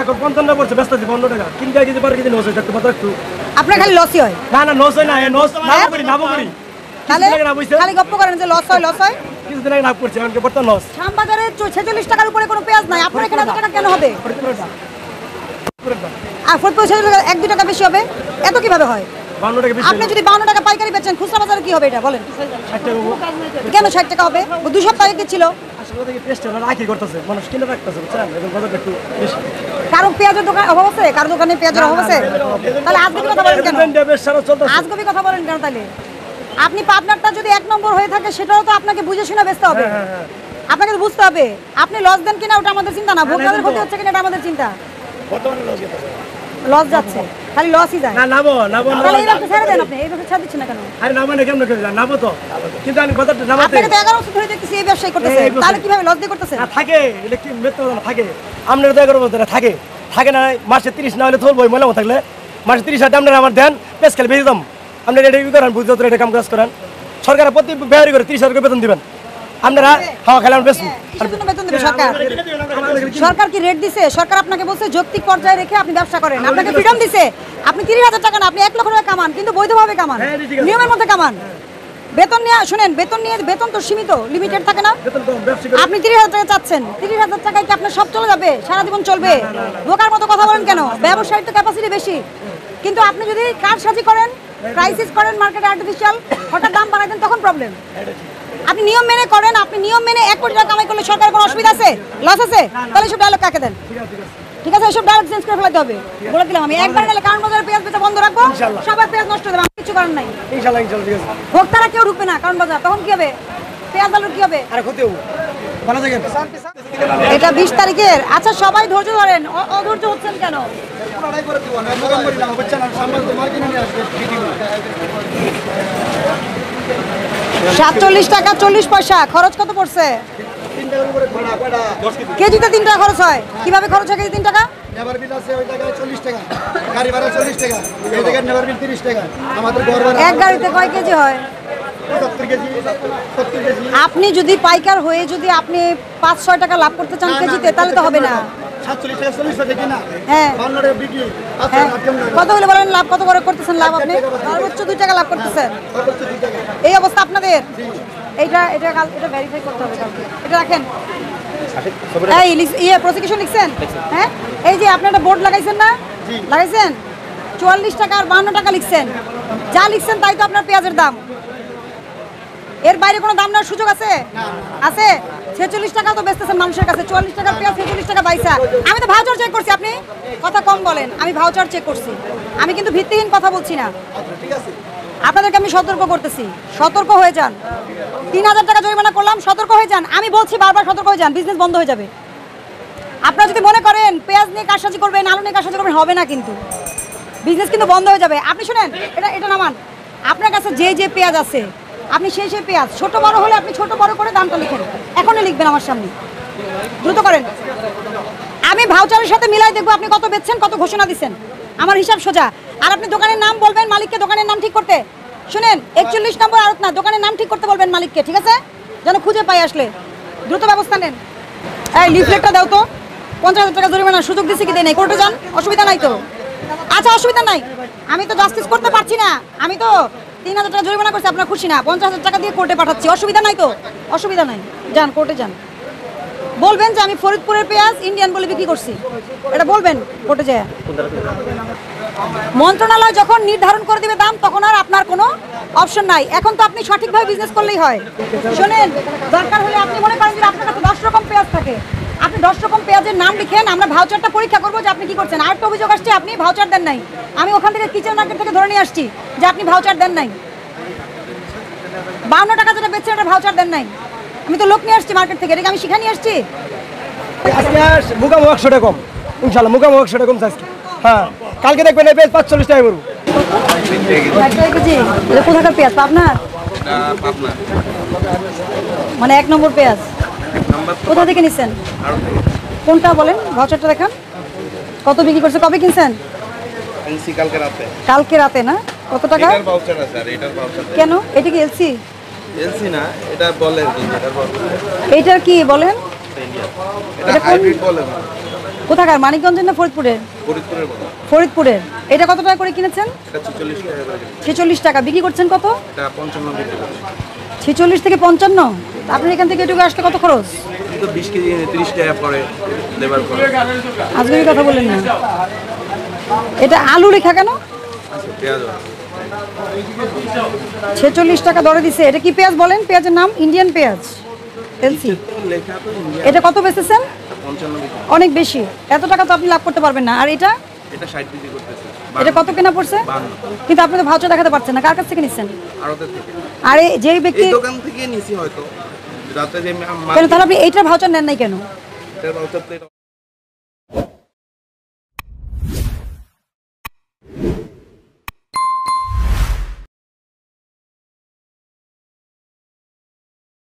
এখন 55 পড়ছে ব্যস্ত আছে 15 টাকা 3 টাকা কেজি পার কেজি লস হয় একটু কথা একটু আপনার খালি লসই হয় না না লস হয় না লস না করি তাহলে খালি গপ্প করেন যে লস হয় কিছুদিন আগে না পড়ছে এখন বর্তমান লস শ্যামবাজারে 46 টাকার উপরে কোনো পেঁয়াজ নাই আপনার এখানে এত টাকা কেন হবে আর ফরিদপুর 1-2 টাকা বেশি হবে এত কিভাবে হয় 52 টাকা বেশি আপনি যদি 52 টাকা পাইকারি বেচেন খুচরা বাজারে কি হবে এটা বলেন 60 টাকা কেন 60 টাকা হবে 2 সপ্তাহ আগে ছিল আসলে দেখি পেস্টটা রাখি করতেছে মানুষ কিনে রাখতেছে বুঝছেন এখন বাজারটা একটু বেশি কারণ পেঁয়াজের দোকান অভাব আছে কার দোকানে পেঁয়াজের অভাব আছে তাহলে আজকে কথা বলেন কেন আজকে কথা বলেন কেন তাহলে আপনি পাবনারটা যদি 1 নম্বর হয়ে থাকে সেটাও তো আপনাকে বুঝে শুনে বেচতে হবে আপনাকে তো বুঝতে হবে আপনি লস দেন কিনা ওটা আমাদের চিন্তা না ভোক্তাদের ক্ষতি হচ্ছে কিনা এটা আমাদের চিন্তা লস যাচ্ছে খালি লসই যায় না নাবো তাহলে এইভাবে ছেড়ে দেন আপনি এইভাবে ছেড়ে দিচ্ছেন না কেন আরে নাবো না কেমন করে নাবো তো কিন্তু আমি বাজারটা নামাতে আপনাকে তো 11 বছর ধরে দেখতেছি এই ব্যবসায় করতেছে তাহলে কিভাবে লস দিয়ে করতেছে না থাকে এটা কি বেতন থাকে আপনারা তো 11 বছর থাকে না মাসে 30 না হলে থলবো ময়লা থাকলে মাসে 30,000 আপনারা আমার দেন পেস খেলে বেশি দাম আপনারা এটা ই করেন বুঝতে এটা কাম কাজ করেন সরকার প্রতি ব্যয় করে 30,000 করে বেতন দিবেন আপনারা হাওয়া খেলে আমরা বেশি বেতন দেবে সরকার কি রেট দিছে সরকার আপনাকে বলছে যৌক্তিক পর্যায়ে রেখে আপনি ব্যবসা করেন আপনাকে ফ্রিডম দিছে আপনি 30,000 টাকা না আপনি 1 লক্ষ টাকা কামান কিন্তু বৈধভাবে কামান নিয়মের মধ্যে কামান বেতন নিয়ে শুনেন বেতন তো সীমিত লিমিটেড থাকে না আপনি 30,000 টাকা চাচ্ছেন 30,000 টাকায় কি আপনার সব চলে যাবে সারা জীবন চলবে বোকার মতো কথা বলেন কেন ব্যবসায়ীর তো ক্যাপাসিটি বেশি কিন্তু আপনি যদি কারসাজি করেন ক্রাইসিস করেন মার্কেটে আর্টিফিশিয়াল হঠাৎ দাম বাড়াই দেন তখন প্রবলেম আপনি নিয়ম মেনে করেন আপনি নিয়ম মেনে 1 কোটি টাকা কামাই করলে সরকারের কোনো অসুবিধা আছে লস আছে তাহলে সব ডায়লগ কাকে দেন ঠিক আছে সব ডায়লগ চেঞ্জ করে ফেলাতে হবে বলে দিলাম আমি একবার নালে কারণ বাজারে পেঁয়াজ বেচা বন্ধ রাখবো সবার পেঁয়াজ নষ্ট হয়ে যাবে কিছু করার নাই ইনশাআল্লাহ ঠিক আছে ভোক্তারা কেউ ঢুকবে না কারণ বাজার তখন কি হবে পেঁয়াজ আলুর কি হবে আরে ক্ষতি হবে ভালো থাকেন এটা 20 তারিখের আচ্ছা সবাই ধৈর্য ধরেন অধৈর্য হচ্ছেন কেন 47 টাকা 40 পয়সা খরচ কত পড়ছে কেজিতে 3 টাকা খরচ হয় কিভাবে খরচ হয় কেজি 3 টাকা নেভার বিল আছে ওই জায়গায় 40 টাকা গাড়ি ভাড়া 40 টাকা এই জায়গায় নেভার বিল 30 টাকা আমাদের ঘর ভাড়া এক গাড়িতে কয় কেজি হয় 70 কেজি 70 কেজি আপনি যদি পাইকার হয়ে যদি আপনি 5-6 টাকা লাভ করতে চান কেজিতে তাহলে তো হবে না 47 টাকা 40 টাকা কিনা হ্যাঁ 52 টাকা বিক্রি আচ্ছা কত হলে বলেন লাভ কত করে করতেছেন লাভ আপনি সর্বোচ্চ 2 টাকা লাভ করতেছেন এই অবস্থা আপনাদের এটা ভেরিফাই করতে হবে কালকে এটা রাখেন এই প্রসিকিউশন লিখছেন হ্যাঁ এই যে আপনি একটা বোর্ড লাগাইছেন না লাগাইছেন 44 টাকা আর 52 টাকা লিখছেন যা লিখছেন তাই তো আপনার পেঁয়াজের দাম এর বাইরে কোনো দাম নেওয়ার সুযোগ আছে আছে 46 টাকা তো বেচতেছেন মানুষের কাছে 44 টাকা পেঁয়াজ 46 টাকা বাইসা আমি তো ভাউচার চেক করছি আপনি কথা কম বলেন আমি ভাউচার চেক করছি আমি কিন্তু ভিত্তিহীন কথা বলছি না আপনাদেরকে আমি সতর্ক করতেছি সতর্ক হয়ে যান 3,000 টাকা জরিমানা করলাম সতর্ক হয়ে যান আমি বলছি বারবার সতর্ক হয়ে যান বিজনেস বন্ধ হয়ে যাবে আপনারা যদি মনে করেন পেঁয়াজ নিয়ে কারসাজি করবেন আলু নিয়ে কারসাজি করবেন হবে না কিন্তু বিজনেস কিন্তু বন্ধ হয়ে যাবে আপনি শুনেন এটা নামান আপনার কাছে যে পেঁয়াজ আছে আপনি সেই পেঁয়াজ ছোট বড় হলে আপনি ছোট বড় করে দামটা লিখেন এখনই লিখবেন আমার সামনে দ্রুত করেন আমি ভাউচারের সাথে মিলাই দেখবো আপনি কত বেচছেন কত ঘোষণা দিচ্ছেন আমার হিসাব সোজা আর আপনি দোকানের নাম বলবেন মালিককে দোকানের নাম ঠিক করতে শুনেন 41 নম্বর আড়ত না দোকানের নাম ঠিক করতে বলবেন মালিককে ঠিক আছে যেন খুঁজে পাই আসলে দ্রুত ব্যবস্থা নেন এই লিফলেটটা দাও তো 50,000 টাকা জরিমানার সুযোগ দিচ্ছি কি দেয় নাই কোর্টে যান অসুবিধা নাই তো আচ্ছা অসুবিধা নাই আমি তো জাস্টিস করতে পারছি না আমি তো 3,000 টাকা জরিমানা করছি আপনার খুশি না 50,000 টাকা দিয়ে কোর্টে পাঠাচ্ছি অসুবিধা নাই তো অসুবিধা নাই যান কোর্টে যান বলবেন যে আমি ফরিদপুরের পেঁয়াজ ইন্ডিয়ান বলে বিক্রি করছি এটা বলবেন কোর্টে যায় মন্ত্রণালয় যখন নির্ধারণ করে দিবে দাম তখন আর আপনার কোনো অপশন নাই এখন তো আপনি সঠিকভাবে বিজনেস করলেই হয় শুনেন দরকার হলে আপনি মনে করেন যে আপনার কাছে 10 রকম পেঁয়াজ থাকে আপনি 10 রকম পেঁয়াজের নাম লিখেন আমরা ভাউচারটা পরীক্ষা করবো যে আপনি কি করছেন আর একটা অভিযোগ আসছে আপনি ভাউচার দেন নাই আমি ওখান থেকে কিচেন মার্কেট থেকে ধরে নিয়ে আসছি যে আপনি ভাউচার দেন নাই 52 টাকা যেটা বেচছেন এটা ভাউচার দেন নাই আমি তো লোক নিয়ে আসছি মার্কেট থেকে এটা আমি শিখা নিয়ে আসছি আজকে মুগাম 100 টাকা কম ইনশাআল্লাহ মুগাম 100 টাকা কম আজকে হ্যাঁ কালকে দেখবেন এই পেঁয়াজ 45 টাকা করব এটা কোথাকার পেঁয়াজ পাবনা মানে 1 নম্বর পেঁয়াজ কোথা থেকে নিছেন কোনটা বলেন ভাউচারটা দেখান কত বিক্রি করছে কবে কিনছেন কালকে রাতে না কত টাকা এটার ভাউচার আছে আর এটার ভাউচার কেন এটা কি এলসি এলসি না এটা বলে কি এটার ভাউচার এইটার কি বলেন এটা হাইব্রিড বলে কোথাকার, মানিকগঞ্জের না ফরিদপুরের? ফরিদপুরের বলা, ফরিদপুরের। এটা কত টাকা করে কিনেছেন? এটা 46 টাকা করে কিনছি। 46 টাকা। বিক্রি করছেন কত? এটা 55 বিক্রি করছি। 46 থেকে 55। আপনার এখান থেকে এটুকু আসতে কত খরচ? এই তো 20 কেজি 30 টাকা পরে লেবার করে। আজকে কথা বললেন না। এটা আলু লেখা কেন? আচ্ছা, পেঁয়াজ 46 টাকা দরে দিছে। এটা কি পেঁয়াজ বলেন? পেঁয়াজের নাম ইন্ডিয়ান পেঁয়াজ, এলসি। লেখা তো ইন্ডিয়া। এটা কত বেচতেছেন? 55 বিক্রি। অনেক বেশি। এত টাকা তো আপনি লাভ করতে পারবেন না। আর এটা এটা 60 বিক্রি করতেছে। এটা কত কেনা পড়ছে? 52 কিন্তু আপনি তো ভাউচার দেখাতে পারছেন না। কার কাছ থেকে নিচ্ছেন? আড়তের থেকে। আর যেই ব্যক্তি এই দোকান থেকে নিছি হয়তো রাতে যে কেন তাহলে আপনি এইটার ভাউচার নেন নাই কেন? এটার ভাউচার তো এটা